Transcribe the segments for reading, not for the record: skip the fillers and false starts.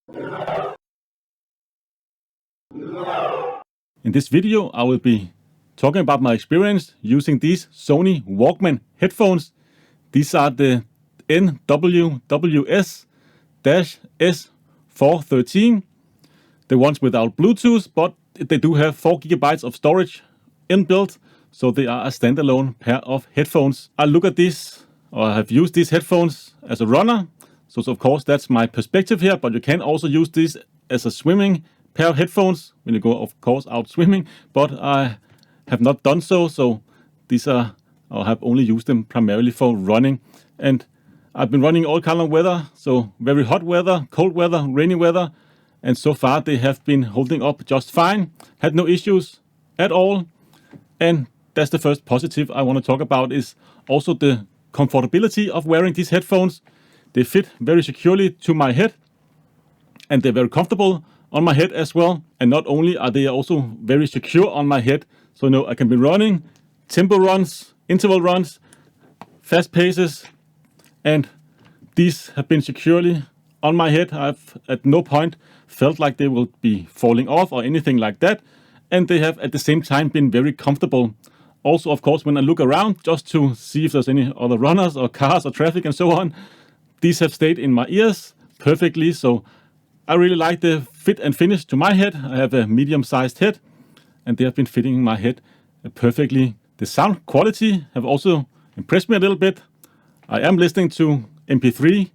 In this video, I will be talking about my experience using these Sony Walkman headphones. These are the NWW-S413, the ones without Bluetooth, but they do have 4 GB of storage inbuilt, so they are a standalone pair of headphones. I look at this, or I have used these headphones as a runner, so of course that's my perspective here, but you can also use this as a swimming pair of headphones when you go, of course, out swimming, but I have not done so, so these are, I have only used them primarily for running, and I've been running all kind of weather, so very hot weather, cold weather, rainy weather, and so far they have been holding up just fine, had no issues at all. And that's the first positive I want to talk about, is also the comfortability of wearing these headphones. They fit very securely to my head, and they're very comfortable on my head as well. And not only are they also very secure on my head, so I can be running tempo runs, interval runs, fast paces, and these have been securely on my head. I've at no point felt like they will be falling off or anything like that, and they have at the same time been very comfortable. Also, of course, when I look around just to see if there's any other runners or cars or traffic and so on, these have stayed in my ears perfectly, so I really like the fit and finish to my head. I have a medium-sized head, and they have been fitting in my head perfectly. The sound quality have also impressed me a little bit. I am listening to MP3,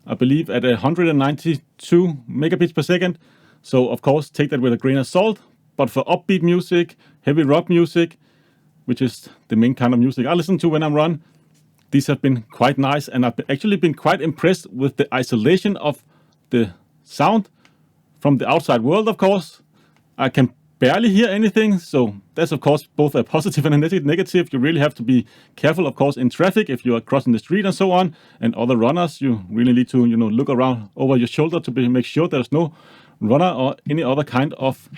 I believe at 192 megabits per second. So of course, take that with a grain of salt. But for upbeat music, heavy rock music, which is the main kind of music I listen to when I run, these have been quite nice. And I've actually been quite impressed with the isolation of the sound from the outside world, of course. I can barely hear anything, so that's of course both a positive and a negative. You really have to be careful, of course, in traffic if you are crossing the street and so on, and other runners. You really need to look around over your shoulder to make sure there's no runner or any other kind of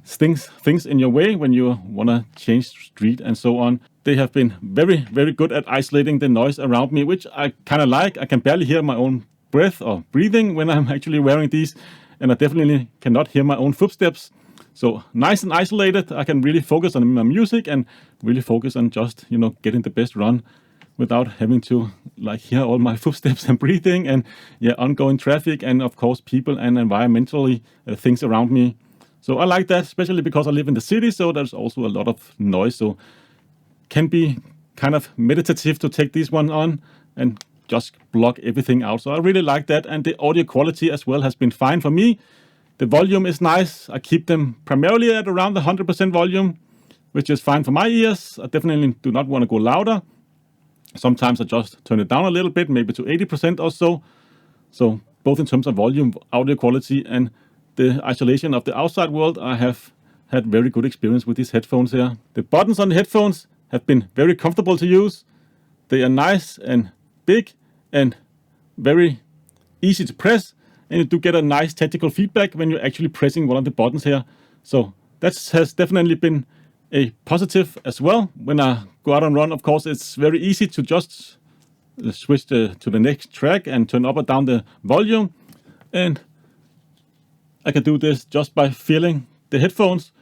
things in your way when you want to change street and so on. They have been very, very good at isolating the noise around me, which I kind of like. I can barely hear my own breath or breathing when I'm actually wearing these, and I definitely cannot hear my own footsteps. So nice and isolated. I can really focus on my music and really focus on just getting the best run without having to hear all my footsteps and breathing and ongoing traffic and of course people and environmentally things around me. So I like that, especially because I live in the city, so there's also a lot of noise, so can be kind of meditative to take this one on and just block everything out. So I really like that, and the audio quality as well has been fine for me. The volume is nice. I keep them primarily at around the 100% volume, which is fine for my ears. I definitely do not want to go louder. Sometimes I just turn it down a little bit, maybe to 80% or so. So both in terms of volume, audio quality, and the isolation of the outside world, I have had very good experience with these headphones here. The buttons on the headphones have been very comfortable to use. They are nice and big and very easy to press, and you do get a nice tactical feedback when you're actually pressing one of the buttons here. So that has definitely been a positive as well. When I go out and run, of course, it's very easy to just switch to the next track and turn up or down the volume. And I can do this just by feeling the headphones,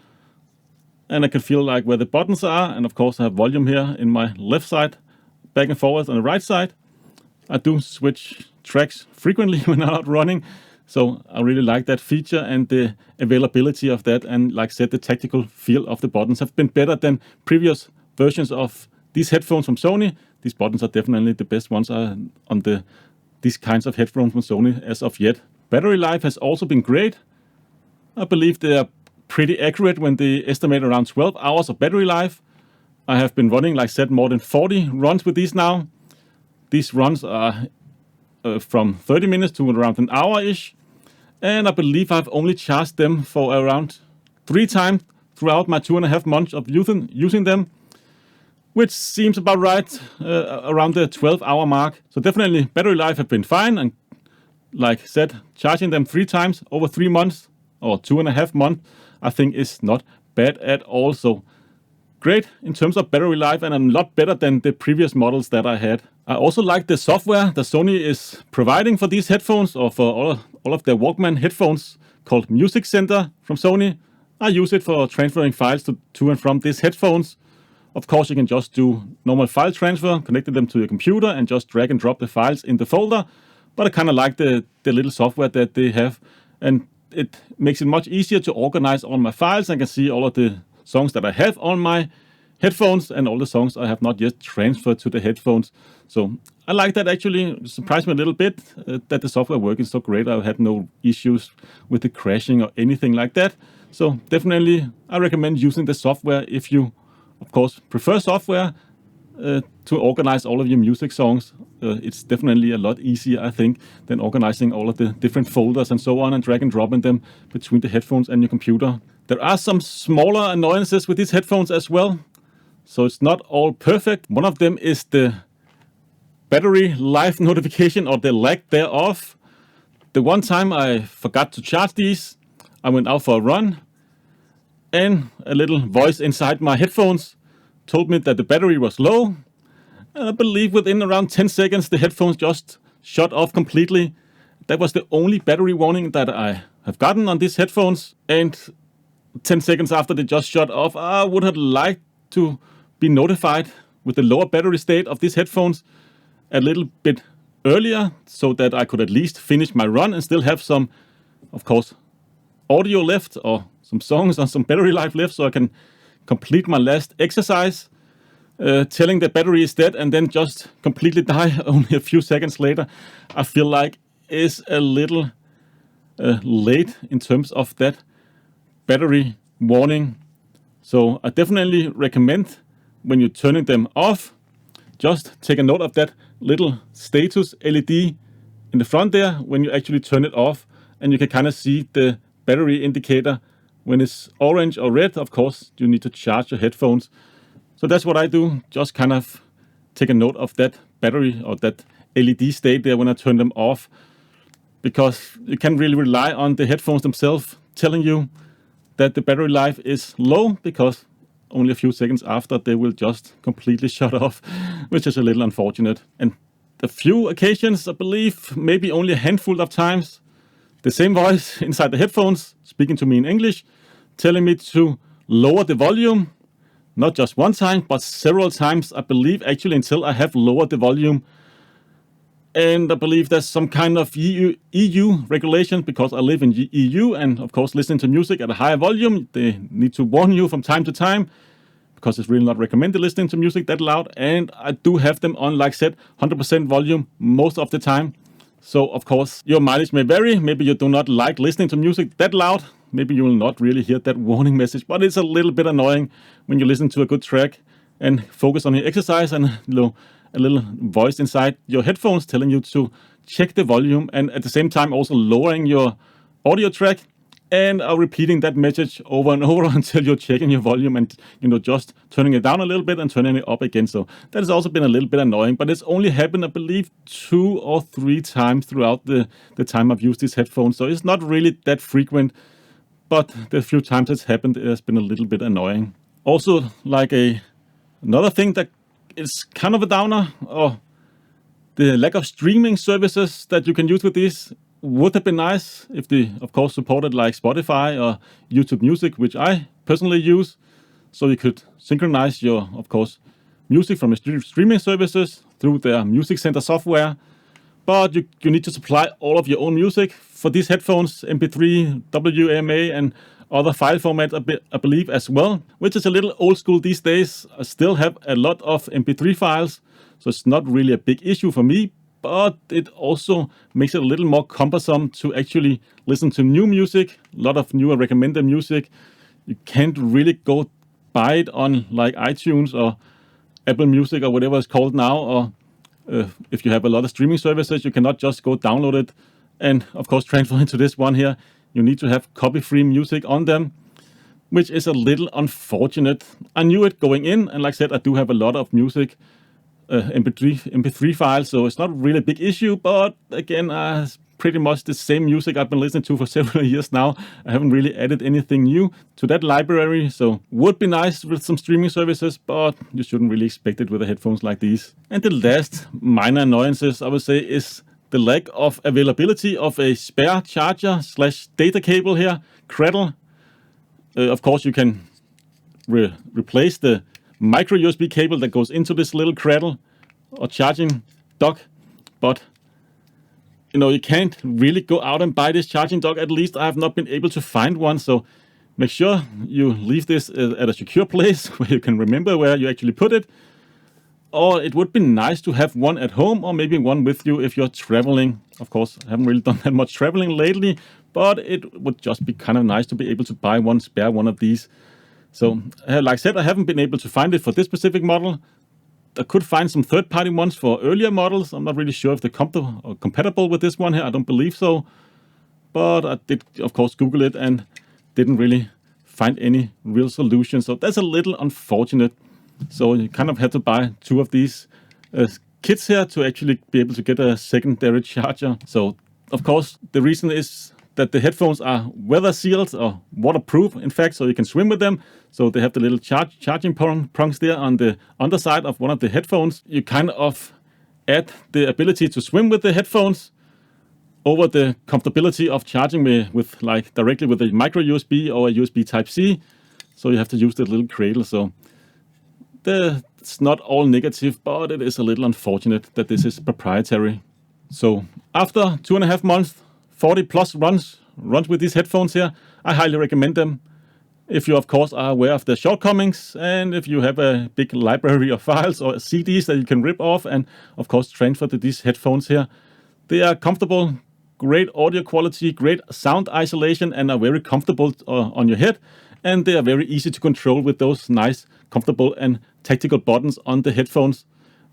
and I can feel where the buttons are. And of course I have volume here in my left side, back and forward on the right side. I do switch tracks frequently when I'm out running, so I really like that feature and the availability of that. And like I said, the tactical feel of the buttons have been better than previous versions of these headphones from Sony. These buttons are definitely the best ones on these kinds of headphones from Sony as of yet. Battery life has also been great. I believe they are pretty accurate when they estimate around 12 hours of battery life. I have been running, like I said, more than 40 runs with these now. These runs are from 30 minutes to around an hour-ish. And I believe I've only charged them for around 3 times throughout my 2.5 months of using them, which seems about right, around the 12-hour mark. So definitely battery life have been fine. And like I said, charging them 3 times over 3 months or 2.5 months, I think is not bad at all. So great in terms of battery life, and a lot better than the previous models that I had. I also like the software that Sony is providing for these headphones, or for all of their Walkman headphones called Music Center from Sony. I use it for transferring files to and from these headphones. Of course, you can just do normal file transfer, connecting them to your computer and just drag and drop the files in the folder. But I kind of like the little software that they have, and it makes it much easier to organize all my files. I can see all of the songs that I have on my headphones and all the songs I have not yet transferred to the headphones. So I like that. Actually, it surprised me a little bit that the software working so great. I had no issues with the crashing or anything like that. So definitely I recommend using the software if you, of course, prefer software to organize all of your music songs. It's definitely a lot easier, I think, than organizing all of the different folders and so on and drag and dropping them between the headphones and your computer. There are some smaller annoyances with these headphones as well, so it's not all perfect. One of them is the battery life notification, or the lack thereof. The one time I forgot to charge these, I went out for a run, and a little voice inside my headphones told me that the battery was low. And I believe within around 10 seconds, the headphones just shut off completely. That was the only battery warning that I have gotten on these headphones. And 10 seconds after they just shut off, I would have liked to be notified with the lower battery state of these headphones a little bit earlier, so that I could at least finish my run and still have some, of course, audio left, or some songs or some battery life left, so I can complete my last exercise. Telling the battery is dead and then just completely die only a few seconds later, I feel like is a little late in terms of that battery warning. So I definitely recommend, when you're turning them off, just take a note of that little status LED in the front there when you actually turn it off, and you can kind of see the battery indicator. When it's orange or red, of course, you need to charge your headphones. So that's what I do, just kind of take a note of that battery or that LED state there when I turn them off, because you can't really rely on the headphones themselves telling you that the battery life is low, because only a few seconds after they will just completely shut off, which is a little unfortunate. And a few occasions, I believe, maybe only a handful of times, the same voice inside the headphones speaking to me in English, telling me to lower the volume. Not just one time, but several times, I believe, actually, until I have lowered the volume. And I believe there's some kind of EU regulation, because I live in EU, and of course, listening to music at a higher volume, they need to warn you from time to time, because it's really not recommended listening to music that loud. And I do have them on, like I said, 100% volume most of the time. So, of course, your mileage may vary. Maybe you do not like listening to music that loud. Maybe you will not really hear that warning message, but it's a little bit annoying when you listen to a good track and focus on your exercise, and a little voice inside your headphones telling you to check the volume, and at the same time also lowering your audio track, and repeating that message over and over until you're checking your volume and just turning it down a little bit and turning it up again. So that has also been a little bit annoying, but it's only happened, I believe, 2 or 3 times throughout the time I've used these headphones. So it's not really that frequent, but the few times it's happened, it has been a little bit annoying. Also, like another thing that is kind of a downer, or the lack of streaming services that you can use with these. Would have been nice if they, of course, supported like Spotify or YouTube Music, which I personally use, so you could synchronize your, of course, music from your streaming services through their Music Center software. But you need to supply all of your own music for these headphones, MP3, WMA, and other file formats, I believe, as well, which is a little old school these days. I still have a lot of MP3 files, so it's not really a big issue for me, but it also makes it a little more cumbersome to actually listen to new music, a lot of newer recommended music. You can't really go buy it on like iTunes or Apple Music or whatever it's called now, or if you have a lot of streaming services, you cannot just go download it and, of course, transfer into this one here. You need to have copy-free music on them, which is a little unfortunate. I knew it going in, and like I said, I do have a lot of music, MP3 files, so it's not really a big issue. But again, pretty much the same music I've been listening to for several years now. I haven't really added anything new to that library, so would be nice with some streaming services, but you shouldn't really expect it with the headphones like these. And the last minor annoyances, I would say, is the lack of availability of a spare charger / data cable here, cradle. Of course, you can replace the micro USB cable that goes into this little cradle or charging dock, but you can't really go out and buy this charging dock. At least I have not been able to find one. So make sure you leave this at a secure place where you can remember where you actually put it. Or it would be nice to have one at home, or maybe one with you if you're traveling. Of course, I haven't really done that much traveling lately, but it would just be kind of nice to be able to buy one, spare one of these. So, like I said, I haven't been able to find it for this specific model. I could find some third-party ones for earlier models. I'm not really sure if they're compatible with this one here. I don't believe so. But I did, of course, Google it and didn't really find any real solution. So that's a little unfortunate. So you kind of had to buy two of these kits here to actually be able to get a secondary charger. So, of course, the reason is that the headphones are weather sealed or waterproof, in fact, so you can swim with them. So they have the little charging prongs there on the underside of one of the headphones. You kind of add the ability to swim with the headphones over the comfortability of charging with like directly with a micro USB or a USB Type-C. So you have to use the little cradle. So it's not all negative, but it is a little unfortunate that this is proprietary. So after 2.5 months, 40 plus runs with these headphones here, I highly recommend them. If you, of course, are aware of the shortcomings, and if you have a big library of files or CDs that you can rip off and, of course, transfer to these headphones here. They are comfortable, great audio quality, great sound isolation, and are very comfortable on your head. And they are very easy to control with those nice, comfortable, and tactical buttons on the headphones.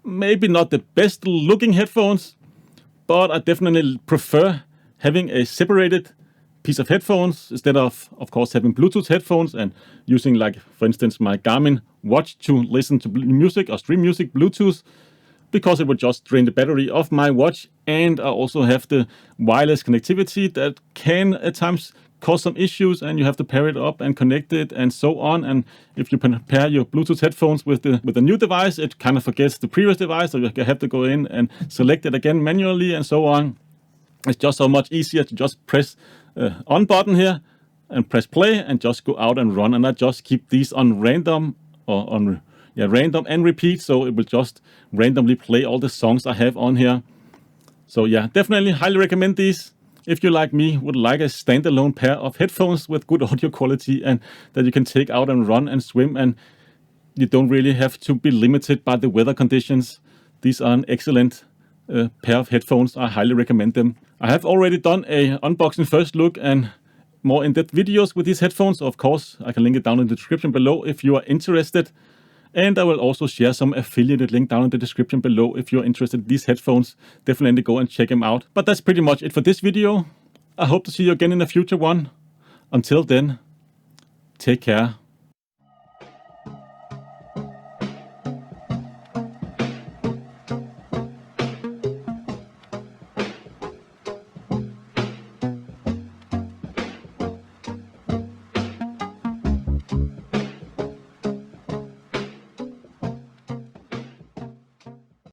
Maybe not the best looking headphones, but I definitely prefer having a separated piece of headphones instead of course, having Bluetooth headphones and using, like, for instance, my Garmin watch to listen to music or stream music Bluetooth, because it would just drain the battery of my watch. And I also have the wireless connectivity that can at times cause some issues, and you have to pair it up and connect it and so on. And if you pair your Bluetooth headphones with the new device, it kind of forgets the previous device, so you have to go in and select it again manually and so on. It's just so much easier to just press on button here and press play and just go out and run. And I just keep these on random or on random and repeat, so it will just randomly play all the songs I have on here. So yeah, definitely highly recommend these. If you, like me, would like a standalone pair of headphones with good audio quality and that you can take out and run and swim, and you don't really have to be limited by the weather conditions, these are an excellent pair of headphones. I highly recommend them. I have already done a unboxing first look and more in-depth videos with these headphones. Of course, I can link it down in the description below if you are interested. And I will also share some affiliated link down in the description below if you're interested in these headphones. Definitely go and check them out. But that's pretty much it for this video. I hope to see you again in a future one. Until then, take care.